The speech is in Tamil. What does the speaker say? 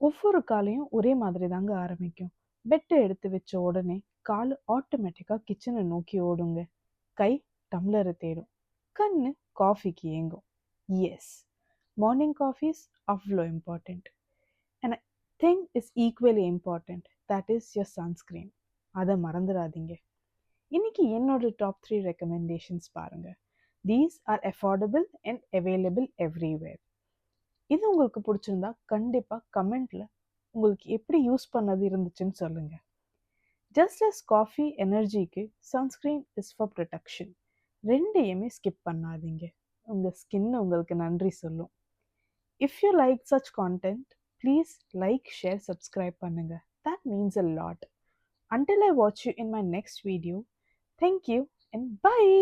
ஒவ்வொரு காலையும் ஒரே மாதிரி தாங்க ஆரம்பிக்கும். பெட்டை எடுத்து வச்ச உடனே கால் ஆட்டோமேட்டிக்காக கிச்சனை நோக்கி ஓடுங்க. கை டம்ளரை தேடும். கண்ணு காஃபிக்கு ஏங்கும். எஸ், மார்னிங் காஃபி இஸ் அவ்வளோ important. And thing is equally important, that is your sunscreen. அதை மறந்துடாதீங்க. இன்னைக்கு என்னோட டாப் 3 ரெக்கமெண்டேஷன்ஸ் பாருங்க. These are affordable and available everywhere. இது உங்களுக்கு பிடிச்சிருந்தா கண்டிப்பாக கமெண்ட்ல உங்களுக்கு எப்படி யூஸ் பண்ணது இருந்துச்சுன்னு சொல்லுங்க. ஜஸ்ட் அஸ் காஃபி எனர்ஜிக்கு சன்ஸ்க்ரீன் இஸ் ஃபார் ப்ரொடெக்ஷன். ரெண்டையுமே ஸ்கிப் பண்ணாதீங்க. உங்கள் ஸ்கின் உங்களுக்கு நன்றி சொல்லும். If you like such content, please like, share, subscribe பண்ணுங்க. That means a lot. Until I watch you in my next video, thank you and bye.